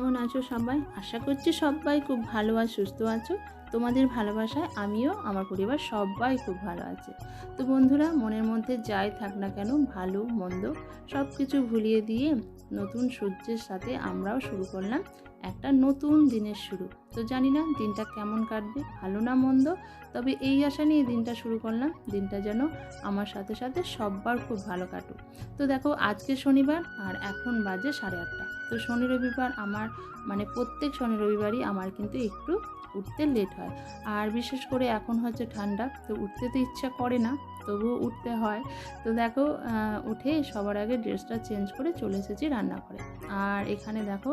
কেমন আছো সবাই? আশা করছি সবাই খুব ভালো আর সুস্থ আছো। তোমাদের ভালোবাসায় আমিও আমার পরিবার সবাই খুব ভালো আছে। তো বন্ধুরা, মনের মধ্যে যাই থাক না কেন, ভালো মন্দ সব কিছু ভুলিয়ে দিয়ে নতুন সূর্যের সাথে আমরাও শুরু করলাম একটা নতুন দিনের শুরু। তো জানি না দিনটা কেমন কাটবে, ভালো না মন্দ, তবে এই আশা নিয়ে দিনটা শুরু করলাম, দিনটা যেন আমার সাথে সাথে সব্বার খুব ভালো কাটুক। তো দেখো, আজকে শনিবার আর এখন বাজে 8:30। তো শনি রবিবার আমার প্রত্যেক শনি রবিবারই আমার কিন্তু একটু উঠতে লেট হয়। আর বিশেষ করে এখন হচ্ছে ঠান্ডা, তো উঠতে তো ইচ্ছা করে না, তবুও উঠতে হয়। তো দেখো, উঠে সবার আগে ড্রেসটা চেঞ্জ করে চলে এসেছি রান্নাঘরে। আর এখানে দেখো,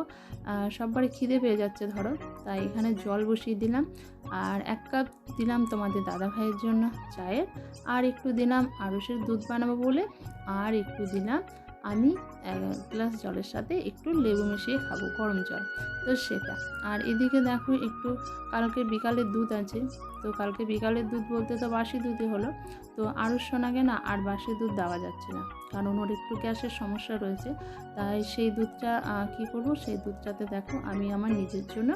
সববারই খিদে পেয়ে যাচ্ছে ধরো, তাই এখানে জল বসিয়ে দিলাম। আর 1 কাপ দিলাম তোমাদের দাদা ভাইয়ের জন্য চায়ের, আর একটু দিলাম আড়সের দুধ বানাবো বলে, আর একটু দিলাম আমি 1 গ্লাস জলের সাথে একটু লেবু মিশিয়ে খাবো, গরম জল, তো সেটা। আর এদিকে দেখো, একটু কালকে বিকালের দুধ আছে, তো কালকে বিকালের দুধ বলতে তো বাসি দুধই হলো। তো আরও শোনাগে না, আর বাসি দুধ দেওয়া যাচ্ছে না, কারণ ওর একটু গ্যাসের সমস্যা রয়েছে। তাই সেই দুধটা কী করব, সেই দুধটাতে দেখো আমি আমার নিজের জন্য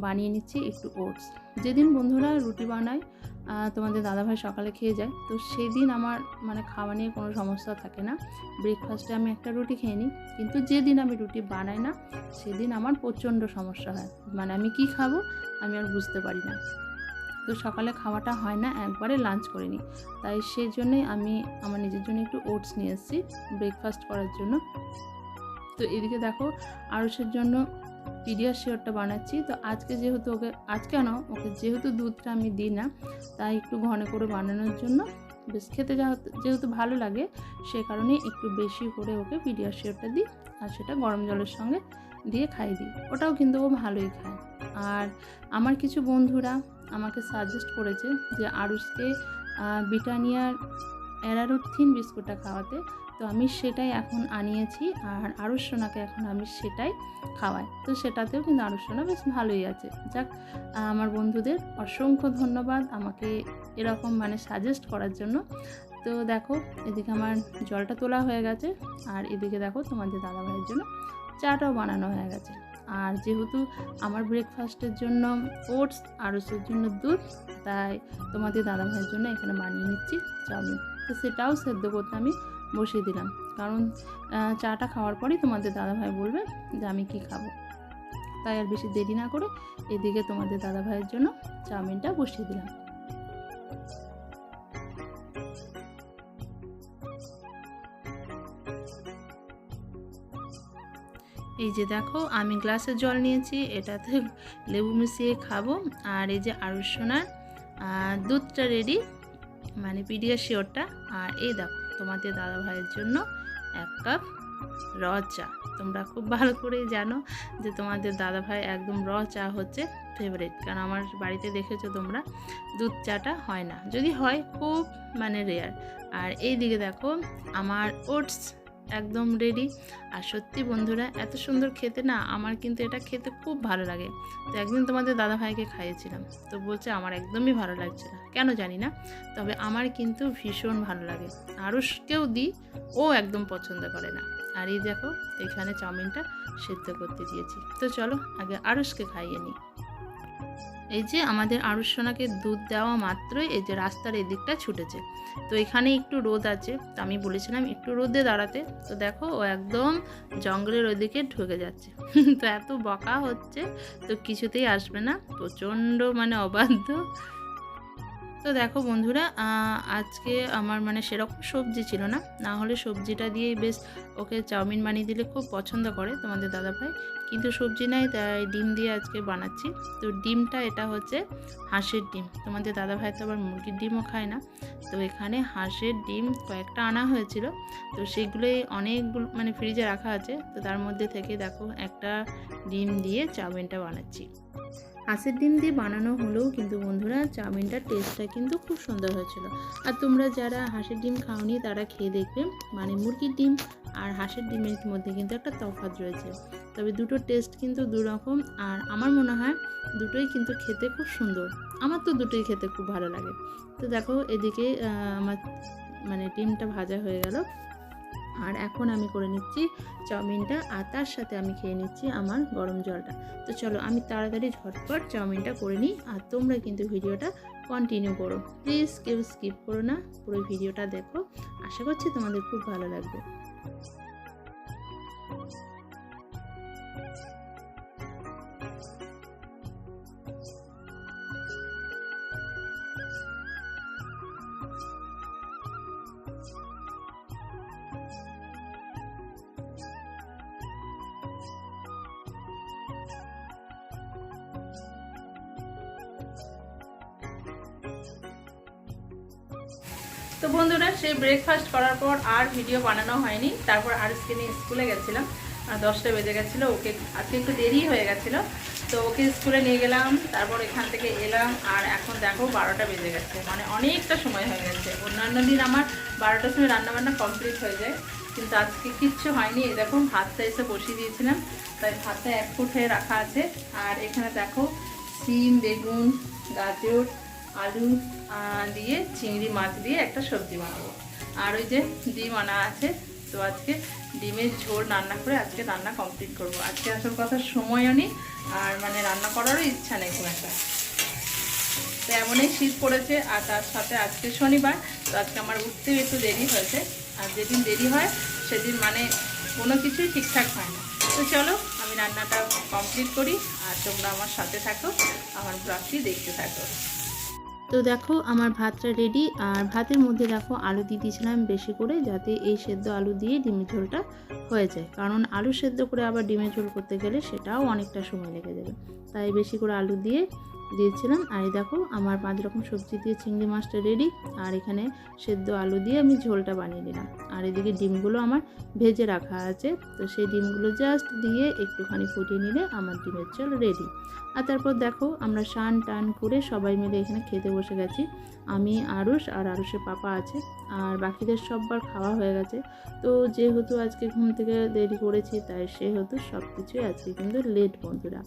বানিয়ে নিচ্ছি একটু ওটস। যেদিন বন্ধুরা রুটি বানায়, তোমাদের দাদাভাই সকালে খেয়ে যায়, তো সেদিন আমার খাওয়া নিয়ে কোনো সমস্যা থাকে না। ব্রেকফাস্টে আমি একটা রুটি খেয়ে নিই, কিন্তু যেদিন আমি রুটি বানাই না সেদিন আমার প্রচণ্ড সমস্যা হয়, আমি কি খাবো আমি আর বুঝতে পারি না। তো সকালে খাওয়াটা হয় না, একবারে লাঞ্চ করে নিই। তাই সেই জন্যই আমি আমার নিজের জন্য একটু ওটস নিয়ে এসেছি ব্রেকফাস্ট করার জন্য। তো এদিকে দেখো, আরুষের জন্য পিডিয়াশিওরটা বানাচ্ছি। তো আজকে যেহেতু ওকে যেহেতু দুধটা আমি দিই না, তাই একটু ঘন করে বানানোর জন্য, বেশ খেতে যেহেতু ভালো লাগে, সে কারণে একটু বেশি করে ওকে পিডিয়াশিওরটা দিই, আর সেটা গরম জলের সঙ্গে দিয়ে খাইয়ে দিই। ওটাও কিন্তু ও ভালোই খায়। আর আমার কিছু বন্ধুরা আমাকে সাজেস্ট করেছে যে আরুষকে ব্রিটানিয়ার অ্যারারুথিন বিস্কুটটা খাওয়াতে, তো আমি সেটাই এখন আনিয়েছি, আর আরুষ সোনাকে এখন আমি সেটাই খাওয়াই। তো সেটাতেও কিন্তু আরুষ সোনা বেশ ভালোই আছে। যাক, আমার বন্ধুদের অসংখ্য ধন্যবাদ আমাকে এরকম সাজেস্ট করার জন্য। তো দেখো, এদিকে আমার জলটা তোলা হয়ে গেছে, আর এদিকে দেখো তোমাদের দাদাভাইয়ের জন্য চাটাও বানানো হয়ে গেছে। আর যেহেতু আমার ব্রেকফাস্টের জন্য ওটস, আরুষের জন্য দুধ, তাই তোমাদের দাদাভাইয়ের জন্য এখানে বানিয়ে নিচ্ছি চাউমিন। তো সেটাও সেদ্ধ করতে আমি বসিয়ে দিলাম, কারণ চাটা খাওয়ার পরেই তোমাদের দাদাভাই বলবে যে আমি কি খাবো। তাই আর বেশি দেরি না করে এদিকে তোমাদের দাদাভাইয়ের জন্য চাউমিনটা বসিয়ে দিলাম। এই যে দেখো, আমি গ্লাসে জল নিয়েছি, এটাতে লেবু মিশিয়ে খাবো। আর এই যে আরুষ সোনার দুধটা রেডি, পিডিয়াশিওরটা। আর এই দেখো তোমাদের দাদাভাইয়ের জন্য 1 কাপ র চা। তোমরা খুব ভালো করেই জানো যে তোমাদের দাদাভাই একদম র চা হচ্ছে ফেভারিট, কারণ আমার বাড়িতে দেখেছো তোমরা দুধ চাটা হয় না, যদি হয় খুব রেয়ার। আর এই দিকে দেখো আমার ওটস একদম রেডি। আর সত্যি বন্ধুরা, এত সুন্দর খেতে না, আমার কিন্তু এটা খেতে খুব ভালো লাগে। তো একদিন তোমাদের দাদাভাইকে খাইয়েছিলাম, তো বলছে আমার একদমই ভালো লাগছে না, কেন জানি না, তবে আমার কিন্তু ভীষণ ভালো লাগে। আরুষকেও দিই, ও একদম পছন্দ করে না। আর এই দেখো, এখানে চাউমিনটা সেদ্ধ করতে দিয়েছি। তো চলো আগে আরুষকে খাইয়ে নিই। এই যে আমাদের আরুষ সোনাকে দুধ দেওয়া মাত্রই এই যে রাস্তার এদিকটা ছুটেছে। তো এখানে একটু রোদ আছে, তো আমি বলেছিলাম একটু রোদে দাঁড়াতে, তো দেখো ও একদম জঙ্গলের ওইদিকে ঢুকে যাচ্ছে। তো এত বকা হচ্ছে, তো কিছুতেই আসবে না, প্রচণ্ড অবাধ্য। তো দেখো বন্ধুরা, আজকে আমার সেরকম সবজি ছিল না, না হলে সবজিটা দিয়েই বেশ ওকে চাউমিন বানিয়ে দিলে খুব পছন্দ করে তোমাদের দাদাভাই, কিন্তু সবজি নাই, তাই ডিম দিয়ে আজকে বানাচ্ছি। তো ডিমটা এটা হচ্ছে হাঁসের ডিম, তোমাদের দাদাভাই তো আবার মুরগির ডিমও খায় না। তো এখানে হাঁসের ডিম কয়েকটা আনা হয়েছিল, তো সেগুলোই অনেকগুলো ফ্রিজে রাখা আছে, তো তার মধ্যে থেকে দেখো একটা ডিম দিয়ে চাউমিনটা বানাচ্ছি। হাঁসের ডিম দিয়ে বানানো হলেও কিন্তু বন্ধুরা চাউমিনটার টেস্টটা কিন্তু খুব সুন্দর হয়েছিল। আর তোমরা যারা হাঁসের ডিম খাওনি তারা খেয়ে দেখবে, মুরগির ডিম আর হাঁসের ডিমের মধ্যে কিন্তু একটা তফাৎ রয়েছে, তবে দুটোর টেস্ট কিন্তু দুরকম। আর আমার মনে হয় দুটোই কিন্তু খেতে খুব সুন্দর, আমার তো দুটোই খেতে খুব ভালো লাগে। তো দেখো এদিকে আমার ডিমটা ভাজা হয়ে গেল, আর এখন আমি করে নিচ্ছি চাউমিনটা, আর তার সাথে আমি খেয়ে নিচ্ছি আমার গরম জলটা। তো চলো আমি তাড়াতাড়ি ঝটপট চাউমিনটা করে নিই, আর তোমরা কিন্তু ভিডিওটা কন্টিনিউ করো, প্লিজ কেউ স্কিপ করো না, পুরো ভিডিওটা দেখো, আশা করছি তোমাদের খুব ভালো লাগবে। তো বন্ধুরা, সেই ব্রেকফাস্ট করার পর আর ভিডিও বানানো হয়নি। তারপর আরুষকে নিয়ে স্কুলে গেছিলাম, 10টা বেজে গেছিলো, ওকে আজকে একটু দেরি হয়ে গেছিলো, তো ওকে স্কুলে নিয়ে গেলাম। তারপর এখান থেকে এলাম, আর এখন দেখো 12টা বেজে গেছে, মানে অনেকটা সময় হয়ে গেছে। অন্যান্য দিন আমার 12টার সময় রান্নাবান্না কমপ্লিট হয়ে যায়, কিন্তু আজকে কিচ্ছু হয়নি। এই দেখো ভাতটা এসে বসিয়ে দিয়েছিলাম, তাই ভাতটা 1 ফুট হয়ে রাখা আছে। আর এখানে দেখো সিম, বেগুন, গাজর, আলু দিয়ে চিংড়ি মাছ দিয়ে একটা সবজি বানাবো। আর ওই যে ডিম আনা আছে, তো আজকে ডিমের ঝোল রান্না করে আজকে রান্না কমপ্লিট করব। আজকে আসল কথা সময়ও নেই, আর মানে রান্না করারও ইচ্ছা নেই খুব একটা। তো এমনই শীত পড়েছে, আর তার সাথে আজকে শনিবার, তো আজকে আমার উঠতেও একটু দেরি হয়েছে। আর যেদিন দেরি হয় সেদিন মানে কোনো কিছুই ঠিকঠাক হয় না। তো চলো আমি রান্নাটা কমপ্লিট করি, আর তোমরা আমার সাথে থাকো, আমার ব্লগটি দেখতে থাকো। তো দেখো আমার ভাতটা রেডি, আর ভাতের মধ্যে দেখো আলু দিয়ে দিয়েছিলাম বেশি করে, যাতে এই সেদ্ধ আলু দিয়ে ডিমের ঝোলটা হয়ে যায়। কারণ আলু সেদ্ধ করে আবার ডিমের ঝোল করতে গেলে সেটাও অনেকটা সময় লেগে যাবে, তাই বেশি করে আলু দিয়ে দিয়েছিলাম। আর এই দেখো আমার 5 রকম সবজি দিয়ে চিংড়ি মাছটা রেডি, আর এখানে সেদ্ধ আলু দিয়ে আমি ঝোলটা বানিয়ে নিলাম। আর এদিকে ডিমগুলো আমার ভেজে রাখা আছে, তো সেই ডিমগুলো জাস্ট দিয়ে একটুখানি ফুটিয়ে নিলে আমার ডিমের ঝোল রেডি। আর তারপর দেখো আমরা স্নান টান করে সবাই মিলে এখানে খেতে বসে গেছি। আমি, আরুষ আর আরুষের পাপা আছে, আর বাকিদের সববার খাওয়া হয়ে গেছে। তো যেহেতু আজকে ঘুম থেকে দেরি করেছি, তাই সেহেতু সব কিছুই আজকে কিন্তু লেট বন্ধুরা।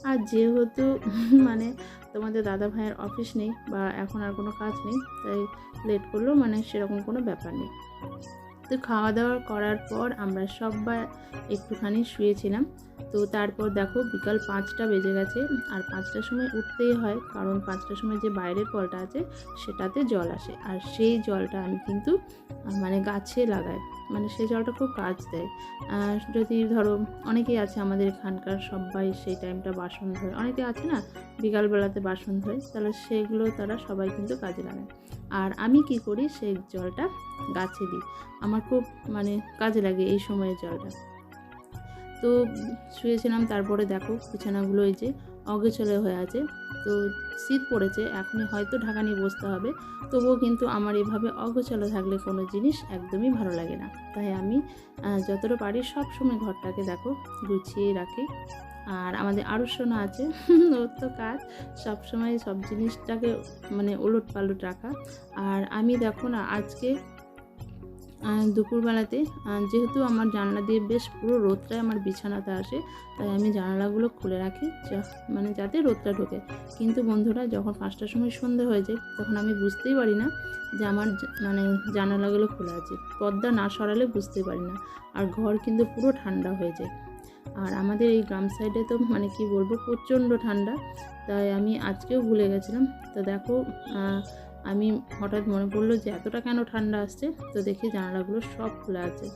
আর যেহেতু মানে তোমাদের দাদা ভাইয়ের অফিস নেই বা এখন আর কোনো কাজ নেই, তাই লেট করলেও মানে সেরকম কোনো ব্যাপার নেই। তো খাওয়া দাওয়া করার পর আমরা সবাই একটুখানি শুয়েছিলাম। তো তারপর দেখো বিকাল 5টা বেজে গেছে, আর 5টার সময় উঠতেই হয়, কারণ 5টার সময় যে বাইরের কলটা আছে সেটাতে জল আসে, আর সেই জলটা আমি কিন্তু মানে গাছে লাগাই, মানে সেই জলটা খুব কাজ দেয়। যদি ধরো অনেকেই আছে আমাদের এখানকার সবাই সেই টাইমটা বাসন ধোয়, অনেকে আছে না বিকালবেলাতে বাসন ধোয়, তাহলে সেগুলো তারা সবাই কিন্তু কাজে লাগায়। আর আমি কি করি, সেই জলটা গাছে দিই, আমার খুব মানে কাজে লাগে এই সময়ের জলটা। তো শুয়েছিলাম, তারপরে দেখো বিছানাগুলো এই যে অগোছালো হয়ে আছে। তো শীত পড়েছে, এখনই হয়তো ঢাকা নিয়ে বসতে হবে, তবুও কিন্তু আমার এভাবে অগোছালো থাকলে কোনো জিনিস একদমই ভালো লাগে না। তাই আমি যতটা পারি সব সময় ঘরটাকে দেখো গুছিয়ে রাখি। আর আমাদের আরও সোনা আছে, ওর তো কাজ সবসময় সব জিনিসটাকে মানে ওলট পালট রাখা। আর আমি দেখো না আজকে দুপুরবেলাতে যেহেতু আমার জানলা দিয়ে বেশ পুরো রোদটাই আমার বিছানাতে আসে, তাই আমি জানালাগুলো খুলে রাখি মানে যাতে রোদটা ঢোকে। কিন্তু বন্ধুরা যখন 5টার সময় সন্ধে হয়ে যায়, তখন আমি বুঝতেই পারি না যে আমার মানে জানালাগুলো খোলা আছে, পর্দা না সরালে বুঝতেই পারি না, আর ঘর কিন্তু পুরো ঠান্ডা হয়ে যায়। আর আমাদের এই গ্রাম সাইডে তো মানে কি বলবো প্রচণ্ড ঠান্ডা, তাই আমি আজকেও ভুলে গেছিলাম। তো দেখো আমি হঠাৎ মনে পড়লো যে এতটা কেন ঠান্ডা আসছে, তো দেখি জানালাগুলো সব খোলা আছে।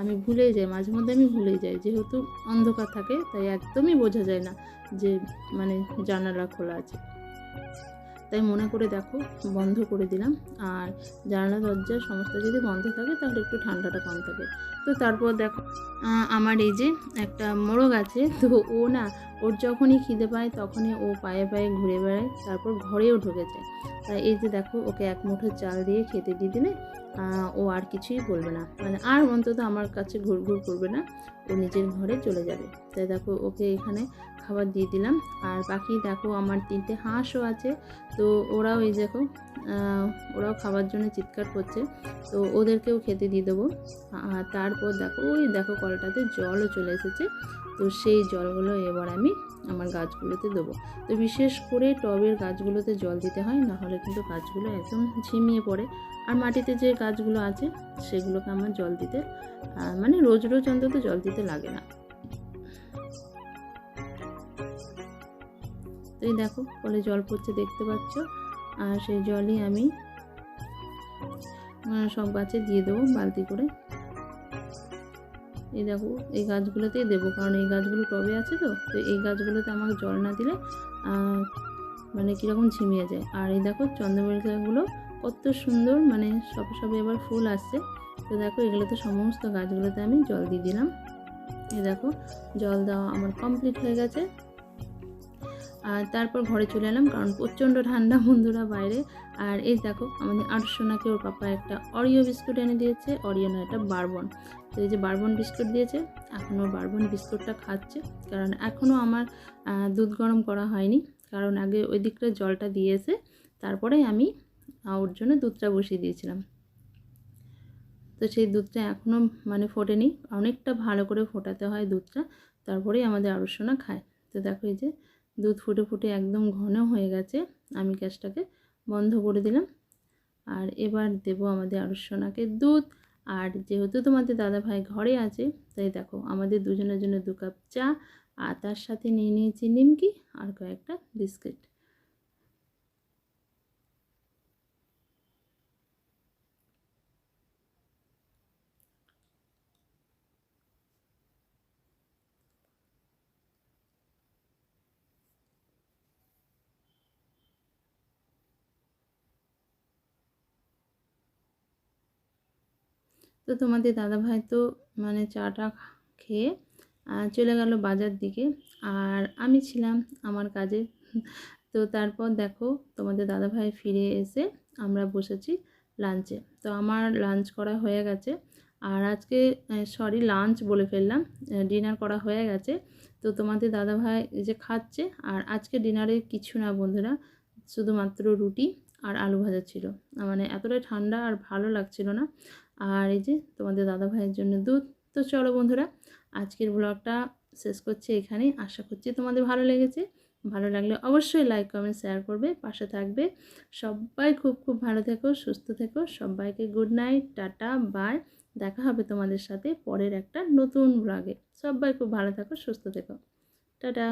আমি ভুলেই যাই, মাঝে মধ্যে আমি ভুলেই যাই, যেহেতু অন্ধকার থাকে তাই একদমই বোঝা যায় না যে মানে জানালা খোলা আছে। তাই মনে করে দেখো বন্ধ করে দিলাম। আর জানালা দরজা সমস্ত যদি বন্ধ থাকে তাহলে একটু ঠান্ডাটা কম থাকে। তো তারপর দেখো আমার এই যে একটা মোরগ আছে, তো ও না ওর যখনই খিদে পায় তখনই ও পায়ে পায়ে ঘুরে বেড়ায়, তারপর ঘরেও ঢুকে যায়। তাই এই যে দেখো ওকে 1 মুঠো চাল দিয়ে খেতে দিয়ে দিলে ও আর কিছুই বলবে না, মানে আর অন্তত আমার কাছে ঘুরঘুর করবে না, ও নিজের ঘরে চলে যাবে। তাই দেখো ওকে এখানে খাবার দিয়ে দিলাম। আর বাকি দেখো আমার 3টে হাঁসও আছে, তো ওরাও এই দেখো ওরাও খাবার জন্য চিৎকার করছে, তো ওদেরকেও খেতে দিয়ে দেবো। আর তারপর দেখো ওই দেখো কলটাতে জলও চলে এসেছে, তো সেই জলগুলো এবার আমি আমার গাছগুলোতে দেবো। তো বিশেষ করে টবের গাছগুলোতে জল দিতে হয়, নাহলে কিন্তু গাছগুলো একদম ঝিমিয়ে পড়ে। আর মাটিতে যে গাছগুলো আছে সেগুলোকে আমার জল দিতে মানে রোজ রোজ অন্তত জল দিতে লাগে না। তো এই দেখো কলে জল পড়ছে দেখতে পাচ্ছ, আর সেই জলই আমি সব গাছে দিয়ে দেবো বালতি করে। এই দেখো এই গাছগুলোতেই দেবো, কারণ এই গাছগুলো টবে আছে, তো এই গাছগুলোতে আমাকে জল না দিলে মানে কীরকম ঝিমিয়ে যায়। আর এই দেখো চন্দ্রমল্লিকাগুলো কত সুন্দর, মানে সবে এবার ফুল আসছে। তো দেখো এগুলোতে সমস্ত গাছগুলোতে আমি জল দিয়ে দিলাম। এই দেখো জল দেওয়া আমার কমপ্লিট হয়ে গেছে। আর তারপর ঘরে চলে এলাম, কারণ প্রচণ্ড ঠান্ডা বন্ধুরা বাইরে। আর এই দেখো আমাদের আটশোনাকে ওর পাপা একটা অরিও বিস্কুট এনে দিয়েছে, অরিও না, এটা বারবন। তো এই যে বারবন বিস্কুট দিয়েছে, এখনও বারবন বিস্কুটটা খাচ্ছে, কারণ এখনও আমার দুধ গরম করা হয়নি, কারণ আগে ওই দিকটা জলটা দিয়েছে, তারপরে আমি ওর জন্য দুধটা বসিয়ে দিয়েছিলাম। তো সেই দুধটা এখনও মানে ফোটেনি, অনেকটা ভালো করে ফোটাতে হয় দুধটা, তারপরেই আমাদের আরুসোনা খায়। তো দেখো এই যে দুধ ফুটে ফুটে একদম ঘন হয়ে গেছে, আমি গ্যাসটাকে বন্ধ করে দিলাম। আর এবার দেব আমাদের আরুসোনাকে দুধ। আর যেহেতু তোমাদের দাদাভাই ঘরে আছে, তাই দেখো আমাদের দুজনের জন্য 2 কাপ চা, আর তার সাথে নিয়ে নিয়েছি নিমকি আর কয়েকটা বিস্কিট। তো তোমাদের দাদাভাই তো মানে চাটা খেয়ে চলে গেল বাজার দিকে, আর আমি ছিলাম আমার কাজে। তো তারপর দেখো তোমাদের দাদাভাই ফিরে এসে আমরা বসেছি লাঞ্চে। তো আমার লাঞ্চ করা হয়ে গেছে, আর আজকে সরি লাঞ্চ বলে ফেললাম, ডিনার করা হয়ে গেছে। তো তোমাদের দাদাভাই যে খাচ্ছে, আর আজকে ডিনারে কিছু না বন্ধুরা, শুধুমাত্র রুটি আর আলু ভাজা ছিল। মানে এতটাই ঠান্ডা আর ভালো লাগছিল না। আর এই যে তোমাদের দাদাভাইয়ের জন্য দুধ। তো চলো বন্ধুরা, আজকের ব্লগটা শেষ করছি এখানেই। আশা করছি তোমাদের ভালো লেগেছে। ভালো লাগলে অবশ্যই লাইক কমেন্ট শেয়ার করবে, পাশে থাকবে। সবাই খুব খুব ভালো থেকো, সুস্থ থেকো। সবাইকে গুড নাইট, টাটা, বাই। দেখা হবে তোমাদের সাথে পরের একটা নতুন ব্লগে। সবাই খুব ভালো থেকো, সুস্থ থেকো। টাটা।